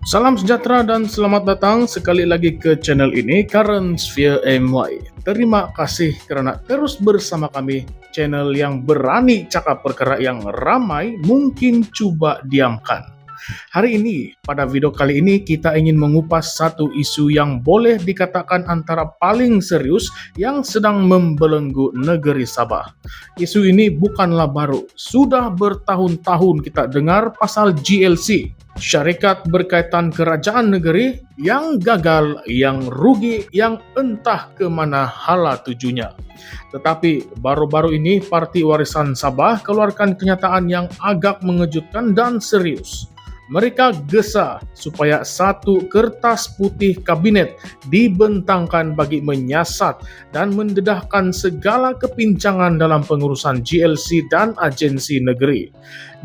Salam sejahtera dan selamat datang sekali lagi ke channel ini, Current Sphere MY. Terima kasih karena terus bersama kami, channel yang berani cakap perkara yang ramai mungkin coba diamkan. Hari ini, pada video kali ini kita ingin mengupas satu isu yang boleh dikatakan antara paling serius yang sedang membelenggu negeri Sabah. Isu ini bukanlah baru, sudah bertahun-tahun kita dengar pasal GLC, syarikat berkaitan kerajaan negeri yang gagal, yang rugi, yang entah kemana hala tujunya. Tetapi baru-baru ini Parti Warisan Sabah keluarkan kenyataan yang agak mengejutkan dan serius. Mereka gesa supaya satu kertas putih kabinet dibentangkan bagi menyiasat dan mendedahkan segala kepincangan dalam pengurusan GLC dan agensi negeri.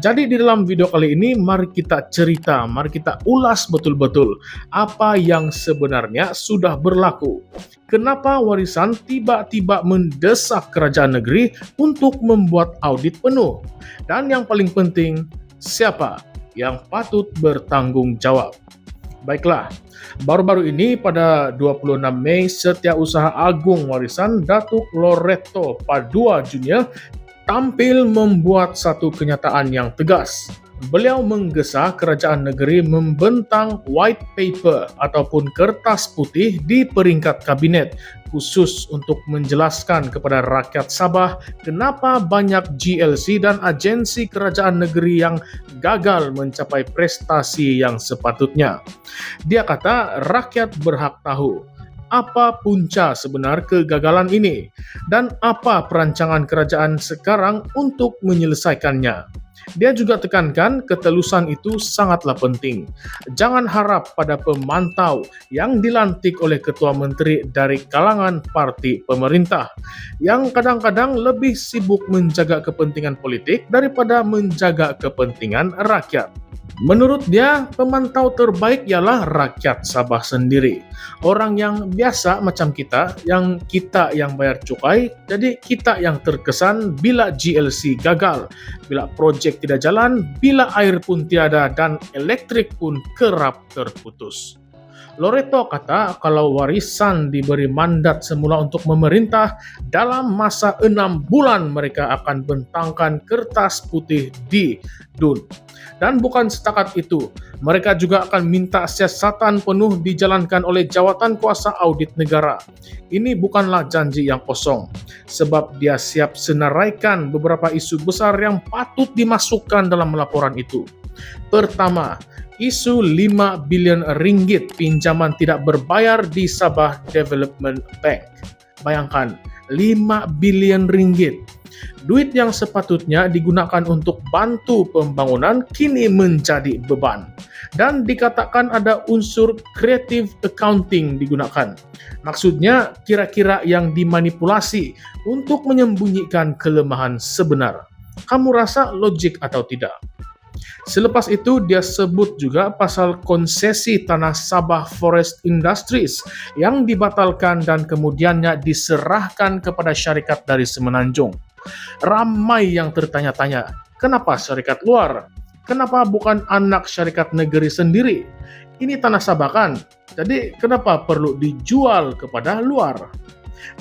Jadi di dalam video kali ini mari kita cerita, mari kita ulas betul-betul apa yang sebenarnya sudah berlaku. Kenapa Warisan tiba-tiba mendesak kerajaan negeri untuk membuat audit penuh? Dan yang paling penting, siapa yang patut bertanggung jawab? Baiklah, baru-baru ini pada 26 Mei Setiausaha Agung Warisan Datuk Loreto Padua Junior tampil membuat satu kenyataan yang tegas. Beliau menggesa kerajaan negeri membentang white paper ataupun kertas putih di peringkat kabinet khusus untuk menjelaskan kepada rakyat Sabah kenapa banyak GLC dan agensi kerajaan negeri yang gagal mencapai prestasi yang sepatutnya. Dia kata rakyat berhak tahu apa punca sebenar kegagalan ini dan apa perancangan kerajaan sekarang untuk menyelesaikannya. Dia juga tekankan ketelusan itu sangatlah penting. Jangan harap pada pemantau yang dilantik oleh ketua menteri dari kalangan parti pemerintah, yang kadang-kadang lebih sibuk menjaga kepentingan politik daripada menjaga kepentingan rakyat. Menurut dia, pemantau terbaik ialah rakyat Sabah sendiri. Orang yang biasa macam kita yang bayar cukai, jadi kita yang terkesan bila GLC gagal, bila projek tidak jalan, bila air pun tiada dan elektrik pun kerap terputus. Loreto kata kalau Warisan diberi mandat semula untuk memerintah, dalam masa 6 bulan mereka akan bentangkan kertas putih di DUN. Dan bukan setakat itu, mereka juga akan minta siasatan penuh dijalankan oleh jawatan kuasa audit negara. Ini bukanlah janji yang kosong, sebab dia siap senaraikan beberapa isu besar yang patut dimasukkan dalam laporan itu. Pertama, isu 5 bilion ringgit pinjaman tidak berbayar di Sabah Development Bank. Bayangkan, 5 bilion ringgit. Duit yang sepatutnya digunakan untuk bantu pembangunan kini menjadi beban. Dan dikatakan ada unsur creative accounting digunakan. Maksudnya kira-kira yang dimanipulasi untuk menyembunyikan kelemahan sebenar. Kamu rasa logik atau tidak? Selepas itu dia sebut juga pasal konsesi tanah Sabah Forest Industries yang dibatalkan dan kemudiannya diserahkan kepada syarikat dari Semenanjung. Ramai yang tertanya-tanya, kenapa syarikat luar? Kenapa bukan anak syarikat negeri sendiri? Ini tanah Sabah kan? Jadi kenapa perlu dijual kepada luar?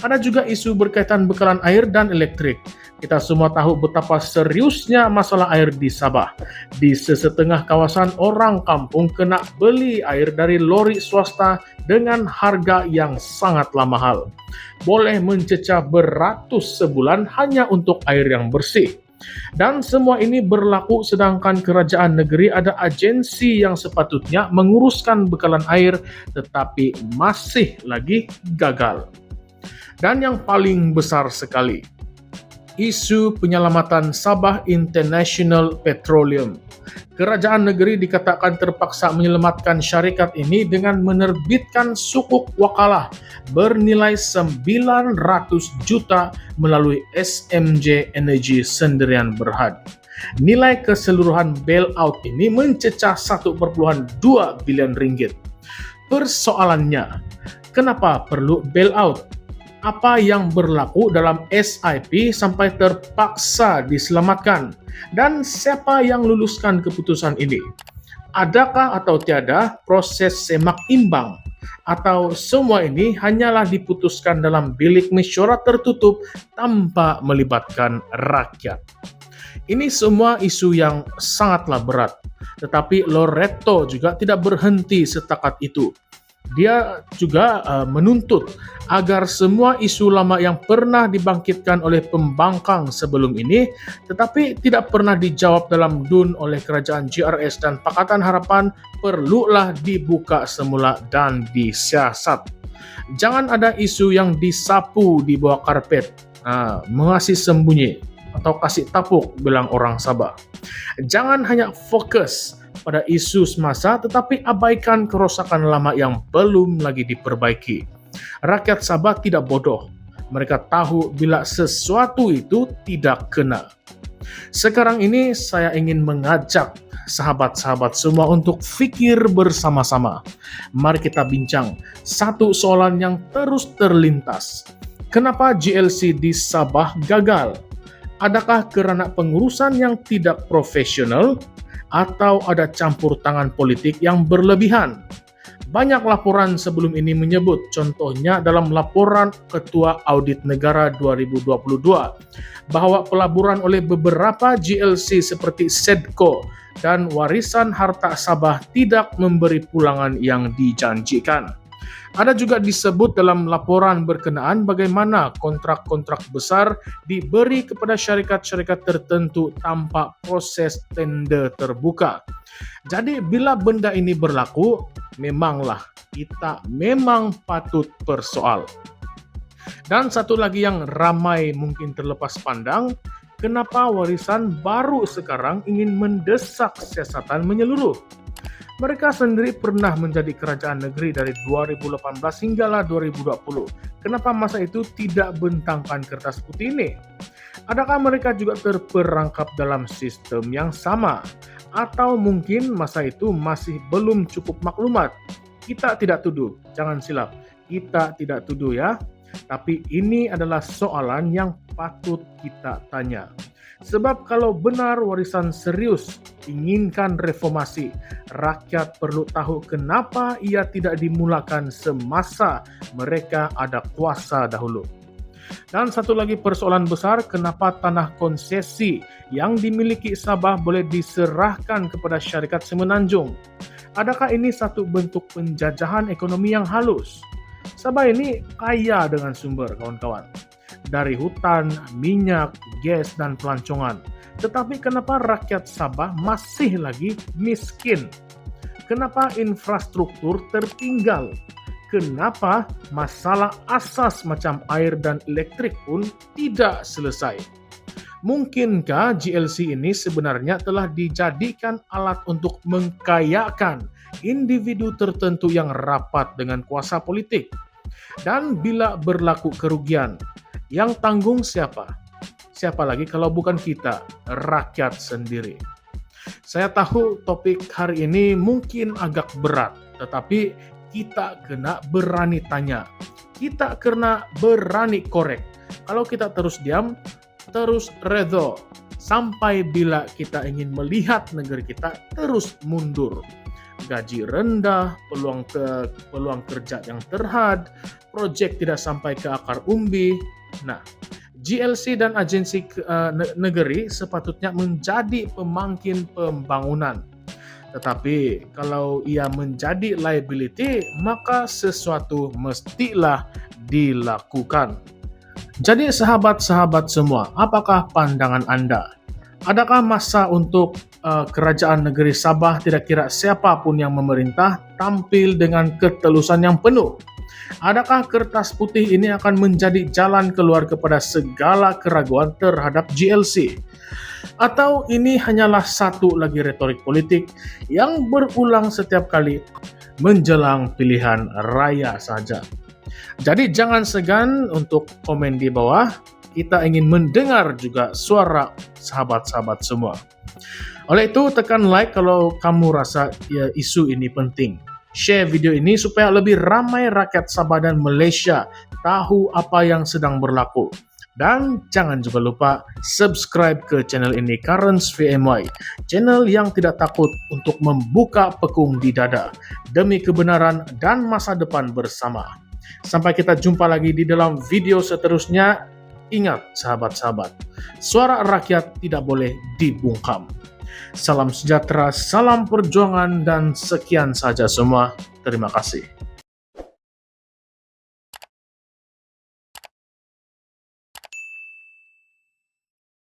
Ada juga isu berkaitan bekalan air dan elektrik. Kita semua tahu betapa seriusnya masalah air di Sabah. Di sesetengah kawasan orang kampung kena beli air dari lori swasta dengan harga yang sangatlah mahal. Boleh mencecah beratus sebulan hanya untuk air yang bersih. Dan semua ini berlaku sedangkan kerajaan negeri ada agensi yang sepatutnya menguruskan bekalan air tetapi masih lagi gagal. Dan yang paling besar sekali, isu penyelamatan Sabah International Petroleum. Kerajaan negeri dikatakan terpaksa menyelamatkan syarikat ini dengan menerbitkan sukuk wakalah bernilai 900 juta melalui SMJ Energy Sendirian Berhad. Nilai keseluruhan bailout ini mencecah 1,2 bilion ringgit. Persoalannya, kenapa perlu bailout? Apa yang berlaku dalam SIP sampai terpaksa diselamatkan? Dan siapa yang luluskan keputusan ini? Adakah atau tiada proses semak imbang? Atau semua ini hanyalah diputuskan dalam bilik mesyuarat tertutup tanpa melibatkan rakyat? Ini semua isu yang sangatlah berat. Tetapi Loreto juga tidak berhenti setakat itu. Dia juga menuntut agar semua isu lama yang pernah dibangkitkan oleh pembangkang sebelum ini tetapi tidak pernah dijawab dalam DUN oleh kerajaan GRS dan Pakatan Harapan perlulah dibuka semula dan disiasat. Jangan ada isu yang disapu di bawah karpet, mengasih sembunyi atau kasih tapuk, bilang orang Sabah. Jangan hanya fokus pada isu semasa tetapi abaikan kerusakan lama yang belum lagi diperbaiki. Rakyat Sabah tidak bodoh. Mereka tahu bila sesuatu itu tidak kena. Sekarang ini saya ingin mengajak sahabat-sahabat semua untuk fikir bersama-sama. Mari kita bincang satu soalan yang terus terlintas. Kenapa GLC di Sabah gagal? Adakah karena pengurusan yang tidak profesional atau ada campur tangan politik yang berlebihan? Banyak laporan sebelum ini menyebut, contohnya dalam laporan Ketua Audit Negara 2022, bahwa pelaburan oleh beberapa GLC seperti Sedco dan Warisan Harta Sabah tidak memberi pulangan yang dijanjikan. Ada juga disebut dalam laporan berkenaan bagaimana kontrak-kontrak besar diberi kepada syarikat-syarikat tertentu tanpa proses tender terbuka. Jadi bila benda ini berlaku, memanglah kita memang patut persoal. Dan satu lagi yang ramai mungkin terlepas pandang, kenapa Warisan baru sekarang ingin mendesak siasatan menyeluruh? Mereka sendiri pernah menjadi kerajaan negeri dari 2018 hinggalah 2020. Kenapa masa itu tidak bentangkan kertas putih ini? Adakah mereka juga terperangkap dalam sistem yang sama? Atau mungkin masa itu masih belum cukup maklumat? Kita tidak tuduh, jangan silap. Kita tidak tuduh ya. Tapi ini adalah soalan yang patut kita tanya. Sebab kalau benar Warisan serius inginkan reformasi, rakyat perlu tahu kenapa ia tidak dimulakan semasa mereka ada kuasa dahulu. Dan satu lagi persoalan besar, kenapa tanah konsesi yang dimiliki Sabah boleh diserahkan kepada syarikat semenanjung? Adakah ini satu bentuk penjajahan ekonomi yang halus? Sabah ini kaya dengan sumber, kawan-kawan. Dari hutan, minyak, gas, dan pelancongan. Tetapi kenapa rakyat Sabah masih lagi miskin? Kenapa infrastruktur tertinggal? Kenapa masalah asas macam air dan elektrik pun tidak selesai? Mungkinkah GLC ini sebenarnya telah dijadikan alat untuk mengkayakan individu tertentu yang rapat dengan kuasa politik? Dan bila berlaku kerugian, yang tanggung siapa? Siapa lagi kalau bukan kita, rakyat sendiri. Saya tahu topik hari ini mungkin agak berat, tetapi kita kena berani tanya. Kita kena berani korek. Kalau kita terus diam, terus redho, sampai bila kita ingin melihat negeri kita terus mundur. Gaji rendah, peluang kerja yang terhad, proyek tidak sampai ke akar umbi. Nah, GLC dan agensi negeri sepatutnya menjadi pemangkin pembangunan. Tetapi kalau ia menjadi liability, maka sesuatu mestilah dilakukan. Jadi sahabat-sahabat semua, apakah pandangan Anda? Adakah masa untuk kerajaan negeri Sabah tidak kira siapapun yang memerintah tampil dengan ketelusan yang penuh? Adakah kertas putih ini akan menjadi jalan keluar kepada segala keraguan terhadap GLC? Atau ini hanyalah satu lagi retorik politik yang berulang setiap kali menjelang pilihan raya saja? Jadi jangan segan untuk komen di bawah. Kita ingin mendengar juga suara sahabat-sahabat semua. Oleh itu tekan like kalau kamu rasa ya, isu ini penting. Share video ini supaya lebih ramai rakyat Sabah dan Malaysia tahu apa yang sedang berlaku. Dan jangan juga lupa subscribe ke channel ini, Karens VMY, channel yang tidak takut untuk membuka pekung di dada demi kebenaran dan masa depan bersama. Sampai kita jumpa lagi di dalam video seterusnya. Ingat sahabat-sahabat, suara rakyat tidak boleh dibungkam. Salam sejahtera, salam perjuangan, dan sekian saja semua. Terima kasih.